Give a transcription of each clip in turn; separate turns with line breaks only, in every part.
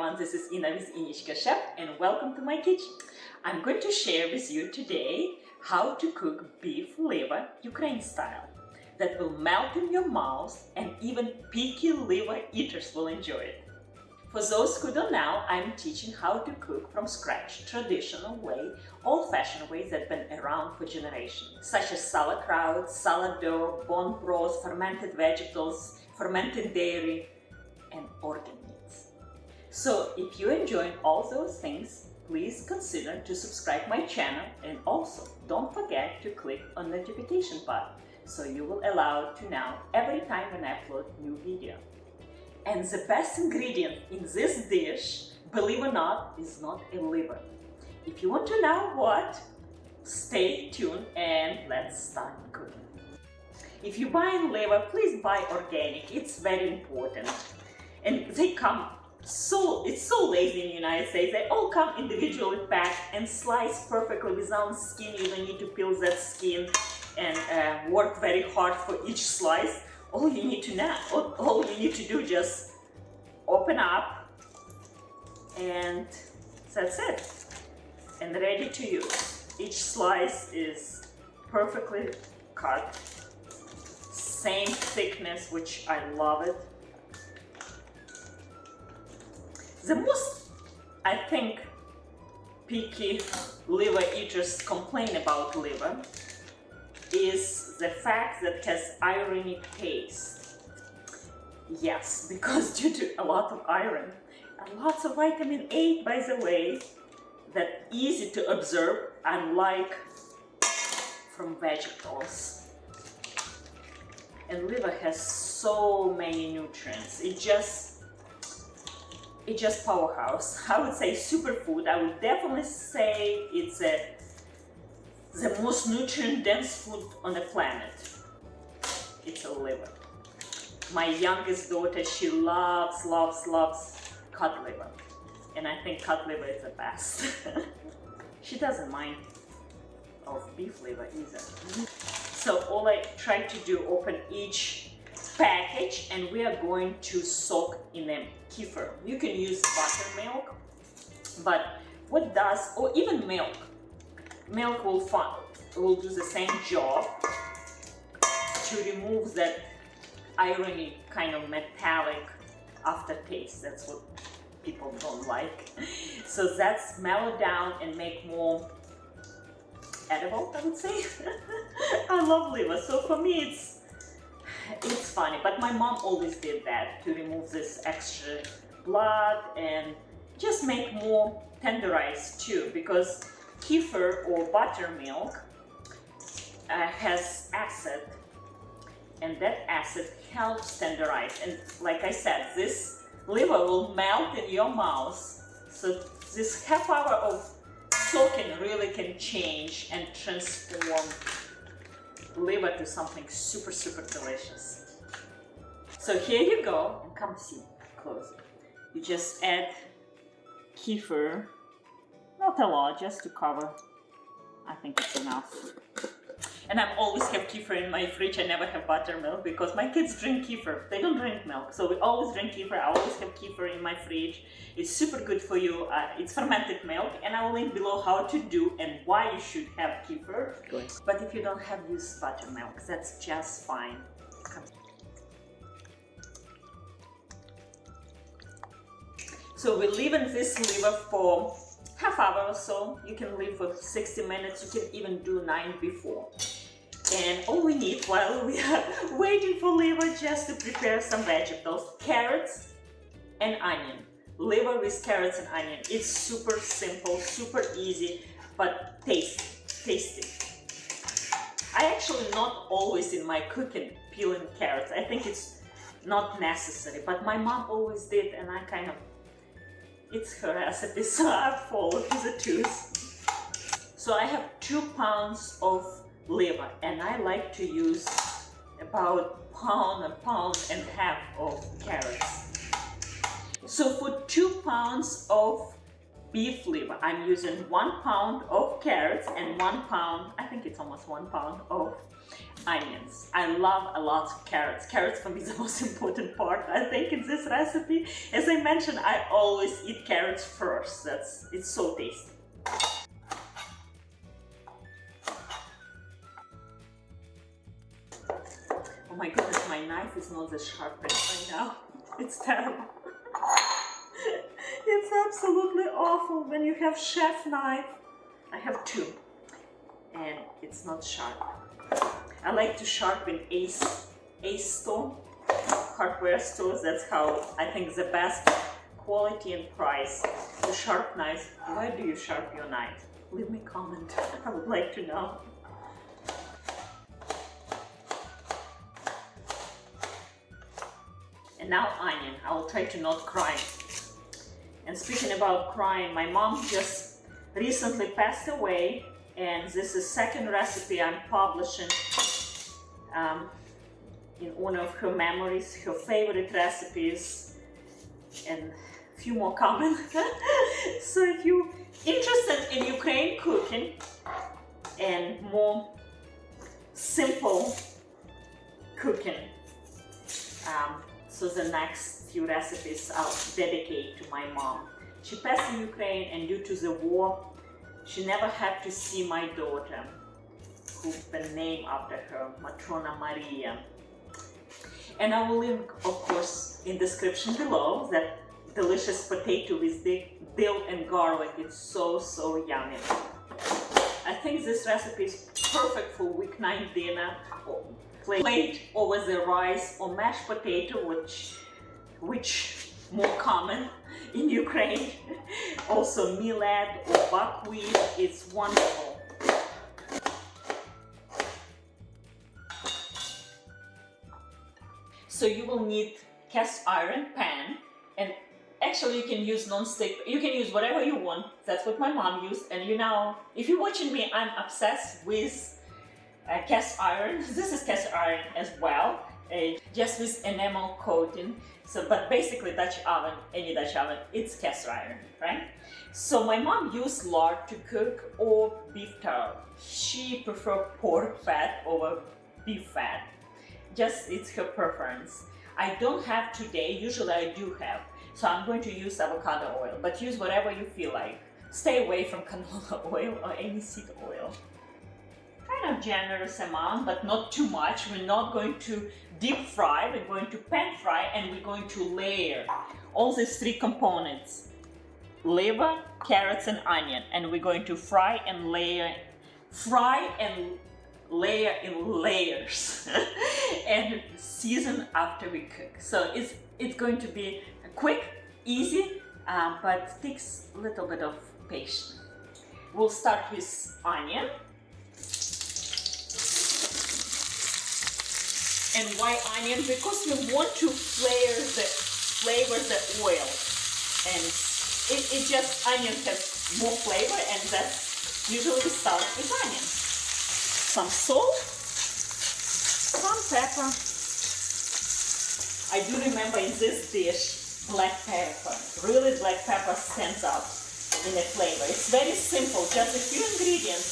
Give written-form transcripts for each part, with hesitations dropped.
everyone, this is Ina with innichkachef and welcome to my kitchen. I'm going to share with you today how to cook beef liver Ukraine style that will melt in your mouth and even picky liver eaters will enjoy it. For those who don't know, I'm teaching how to cook from scratch, traditional way, old-fashioned ways that have been around for generations, such as sauerkraut, salad dough, bone broth, fermented vegetables, fermented dairy, and organ meats. So if you're enjoying all those things, please consider to subscribe my channel, and also don't forget to click on the notification button so you will allow to know every time when I upload new video. And the best ingredient in this dish, believe it or not, is not a liver. If you want to know what, stay tuned and let's start cooking. If you buy liver, please buy organic. It's very important. And they come it's so lazy in the United States. They all come individually packed and sliced perfectly without skin. You don't need to peel that skin and work very hard for each slice. All you need to know, all you need to do, just open up, and that's it. And ready to use. Each slice is perfectly cut, same thickness, which I love it. The most, I think, picky liver eaters complain about liver is the fact that it has irony taste. Yes, because due to a lot of iron and lots of vitamin A, by the way, that easy to observe, unlike from vegetables. And liver has so many nutrients. It's just powerhouse. I would say superfood. I would definitely say it's the most nutrient-dense food on the planet. It's a liver. My youngest daughter, she loves cut liver. And I think cut liver is the best. She doesn't mind of beef liver either. So all I try to do, open each package, and we are going to soak in a kefir. You can use buttermilk, but what does, or even milk will do the same job to remove that irony kind of metallic aftertaste. That's what people don't like. So that's mellow down and make more edible, I would say. I love liver, so for me it's funny, but my mom always did that to remove this extra blood and just make more tenderized too, because kefir or buttermilk has acid, and that acid helps tenderize. And like I said, this liver will melt in your mouth, so this half hour of soaking really can change and transform liver to something super delicious. So here you go, and come see closer. You just add kefir, not a lot, just to cover. I think it's enough. And I always have kefir in my fridge. I never have buttermilk because my kids drink kefir. They don't drink milk, so we always drink kefir. I always have kefir in my fridge. It's super good for you. It's fermented milk, and I will link below how to do and why you should have kefir. Good. But if you don't have, use buttermilk. That's just fine. So we're leaving this liver for half hour or so. You can leave for 60 minutes. You can even do 9 before. And all we need while we are waiting for liver, just to prepare some vegetables, carrots and onion. Liver with carrots and onion. It's super simple, super easy, but tasty. I actually not always in my cooking peeling carrots. I think it's not necessary, but my mom always did, and I kind of, it's her recipe, so I followed to the tooth. So I have 2 pounds of liver, and I like to use about a pound and a half of carrots. So for 2 pounds of beef liver. I'm using 1 pound of carrots and 1 pound, I think it's almost 1 pound of onions. I love a lot of carrots. Carrots for me is the most important part, I think, in this recipe. As I mentioned, I always eat carrots first. It's so tasty. Oh my goodness, my knife is not as sharp right now. It's terrible. It's absolutely awful when you have chef knife. I have 2 and it's not sharp. I like to sharpen Ace store, hardware stores. That's how I think the best quality and price. The sharp knives. Why do you sharpen your knife? Leave me a comment. I would like to know. And now onion. I will try to not cry. And speaking about crying, my mom just recently passed away, and this is second recipe I'm publishing in honor of her memories, her favorite recipes, and a few more coming. So if you're interested in Ukrainian cooking and more simple cooking, so the next few recipes I'll dedicate to my mom. She passed in Ukraine, and due to the war, she never had to see my daughter, who's been named after her, Matrona Maria. And I will link, of course, in description below that delicious potato with dill and garlic. It's so yummy. I think this recipe is perfect for weeknight dinner, or plate over the rice or mashed potato, which more common in Ukraine. Also millet or buckwheat, it's wonderful. So you will need cast iron pan, and actually you can use non-stick, you can use whatever you want. That's what my mom used. And you know, if you're watching me, I'm obsessed with cast iron. This is cast iron as well, just with enamel coating. So, but basically Dutch oven, any Dutch oven, it's cast iron, right? So my mom used lard to cook, or beef tallow. She preferred pork fat over beef fat. Just, it's her preference. I don't have today, usually I do have. So I'm going to use avocado oil, but use whatever you feel like. Stay away from canola oil or any seed oil. Kind of generous amount, but not too much. We're not going to deep fry, we're going to pan fry, and we're going to layer all these 3 components: liver, carrots, and onion. And we're going to fry and layer in layers and season after we cook. So it's going to be quick, easy, but takes a little bit of patience. We'll start with onion. And why onion? Because we want to flavor the oil, and it just, onion has more flavor, and that's usually we start with onion. Some salt, some pepper. I do remember in this dish, black pepper. Really, black pepper stands out in the flavor. It's very simple, just a few ingredients.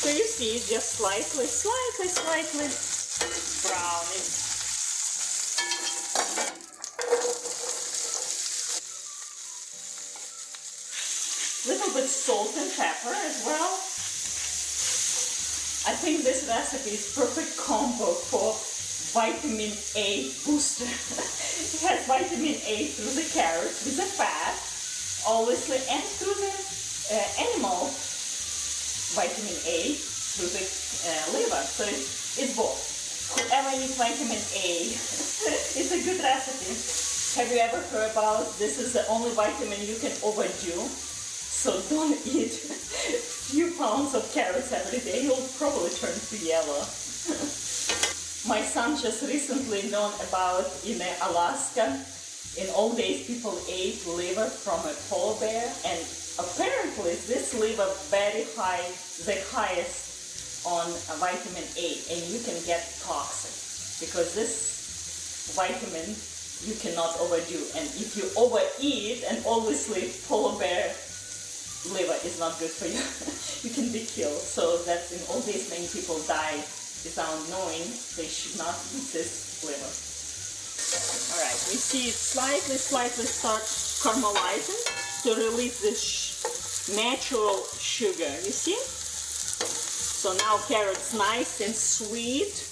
So you see, just slightly browning. Little bit salt and pepper as well. I think this recipe is perfect combo for vitamin A booster. It has vitamin A through the carrot with the fat, obviously, and through the animal vitamin A through the liver. So it's both. Whoever needs vitamin A, it's a good recipe. Have you ever heard about this is the only vitamin you can overdo? So don't eat a few pounds of carrots every day. You'll probably turn to yellow. My son just recently known about in Alaska. In old days, people ate liver from a polar bear, and apparently this liver very high, the highest on vitamin A, and you can get toxic because this vitamin you cannot overdo. And if you overeat, and obviously polar bear liver is not good for you, you can be killed. So that's in all days many people die without knowing they should not eat this liver. Alright, we see it slightly start caramelizing to release this natural sugar, you see? So now carrot's nice and sweet.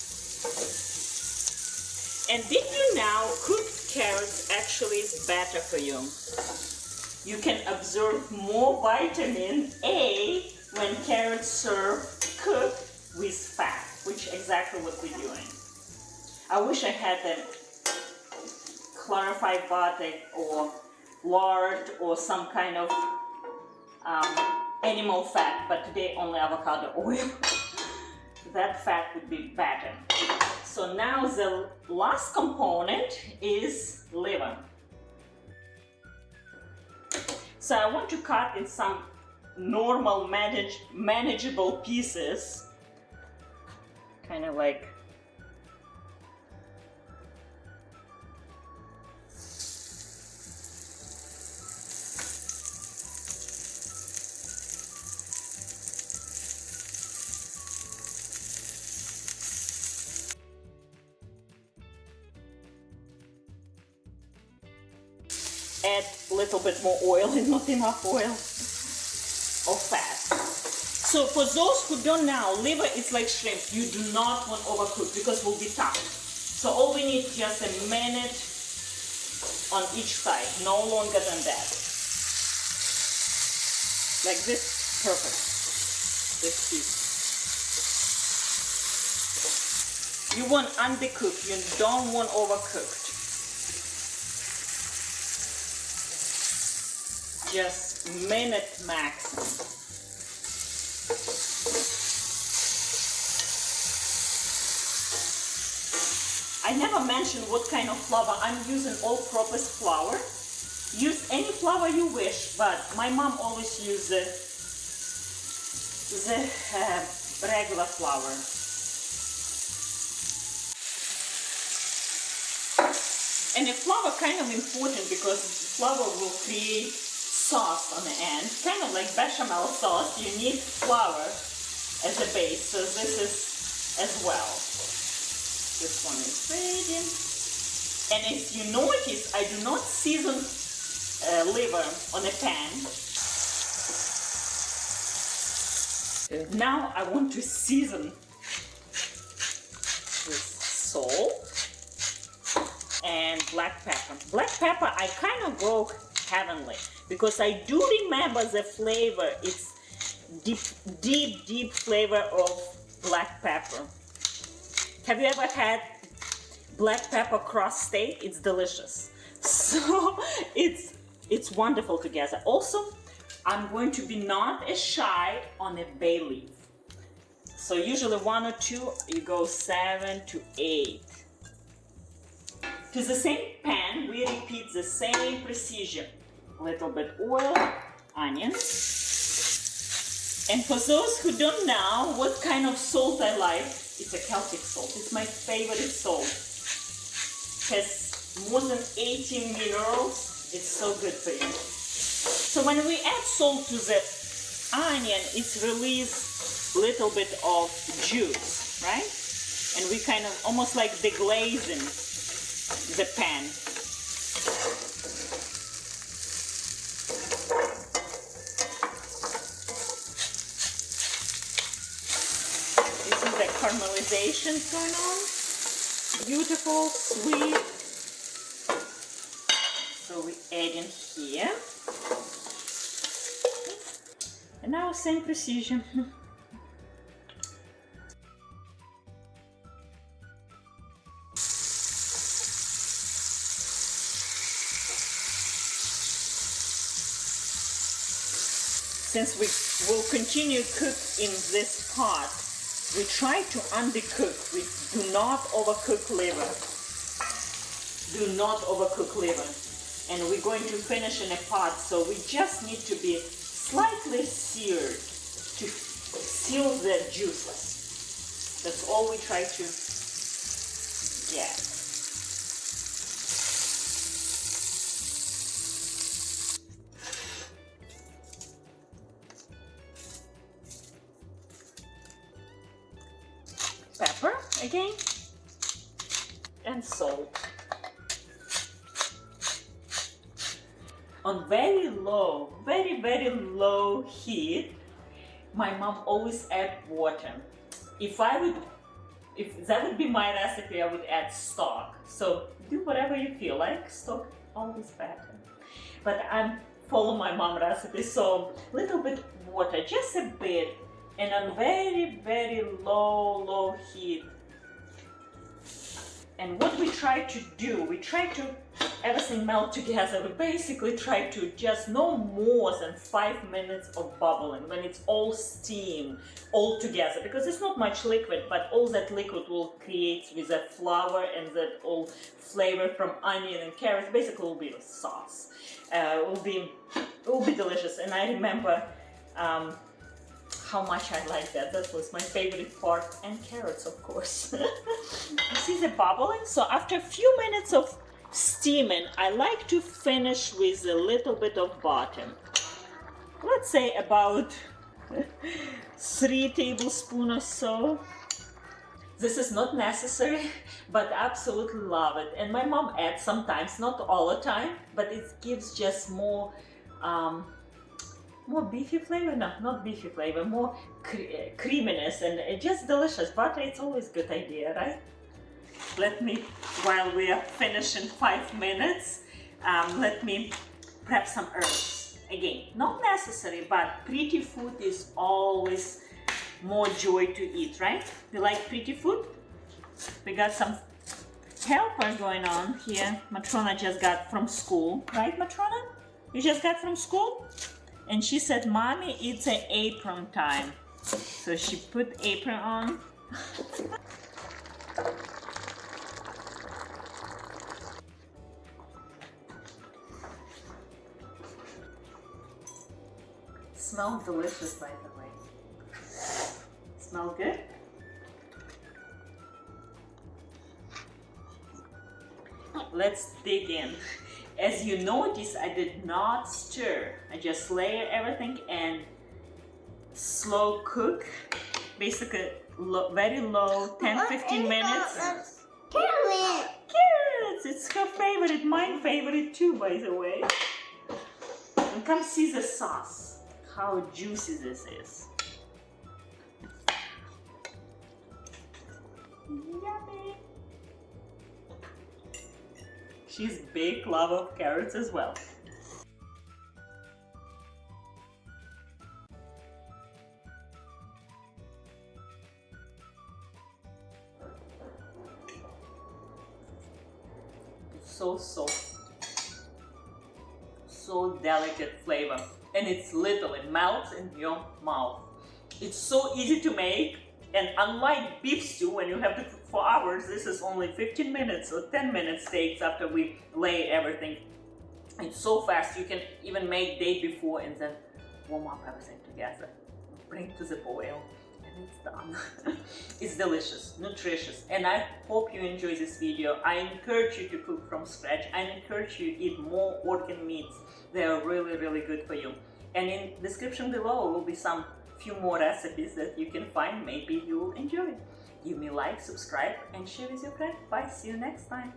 And did you know cooked carrots actually is better for you? You can absorb more vitamin A when carrots served cooked with fat, which is exactly what we're doing. I wish I had the clarified butter or lard or some kind of animal fat, but today only avocado oil. That fat would be better. So now the last component is liver. So I want to cut in some normal manageable pieces, kind of like add a little bit more oil and not enough oil or fat. So for those who don't know, liver is like shrimp. You do not want overcook because it will be tough. So all we need is just a minute on each side, no longer than that. Like this, perfect. This piece. You want undercooked, you don't want overcooked. Just minute maximum. I never mentioned what kind of flour. I'm using all-purpose flour. Use any flour you wish, but my mom always used the regular flour. And the flour kind of important because flour will create sauce on the end, kind of like bechamel sauce. You need flour as a base, so this is as well. This one is ready. And if you notice, I do not season liver on a pan. Now I want to season with salt and black pepper. Black pepper, I kind of go heavenly because I do remember the flavor. It's deep flavor of black pepper. Have you ever had black pepper cross steak? It's delicious. So it's wonderful together. Also, I'm going to be not as shy on a bay leaf. So usually 1 or 2, you go 7 to 8. To the same pan, we repeat the same procedure. A little bit oil, onions. And for those who don't know what kind of salt I like, it's a Celtic salt. It's my favorite salt. It has more than 18 minerals. It's so good for you. So when we add salt to the onion, it's release a little bit of juice, right? And we kind of almost like deglazing the pan. This is the caramelization going on. Beautiful, sweet. So we add in here. And now same procedure. Since we will continue to cook in this pot, we try to undercook. We do not overcook liver. Do not overcook liver. And we're going to finish in a pot, so we just need to be slightly seared to seal the juices. That's all we try to get. pepper again, and salt. On very low, very low heat, my mom always add water. If that would be my recipe, I would add stock. So do whatever you feel like. Stock always better. But I'm follow my mom recipe, so little bit water, just a bit, and on very low heat. And what we try to do, we try to everything melt together. We basically try to just no more than 5 minutes of bubbling when it's all steam all together, because it's not much liquid, but all that liquid will create with the flour and that all flavor from onion and carrots basically will be a sauce. It will be delicious. And I remember how much I like that. That was my favorite part, and carrots, of course. You see the bubbling? So after a few minutes of steaming, I like to finish with a little bit of butter. Let's say about 3 tablespoons or so. This is not necessary, but I absolutely love it. And my mom adds sometimes, not all the time, but it gives just more beefy flavor. No, not beefy flavor, more creaminess, and just delicious. Butter, it's always a good idea, right? Let me, while we are finishing 5 minutes, let me prep some herbs. Again, not necessary, but pretty food is always more joy to eat, right? You like pretty food? We got some helper going on here. Matrona just got from school, right, Matrona? You just got from school? And she said, Mommy, it's an apron time. So she put apron on. Smells delicious, by the way. Smell good? Let's dig in. As you notice, I did not stir. I just layer everything and slow cook. Basically, very low, 10-15 minutes. Carrots! It's her favorite, my favorite too, by the way. And come see the sauce. How juicy this is. Yummy! She's a big lover of carrots as well. It's so soft, so delicate flavor, and it's little, it melts in your mouth. It's so easy to make, and unlike beef stew, when you have to cook for hours, this is only 15 minutes or 10 minutes takes after we lay everything. It's so fast, you can even make day before and then warm up everything together. Bring to the boil and it's done. It's delicious, nutritious, and I hope you enjoy this video. I encourage you to cook from scratch. I encourage you to eat more organ meats. They are really good for you. And in the description below will be some few more recipes that you can find. Maybe you will enjoy. Give me a like, subscribe, and share with your friends. Bye, see you next time.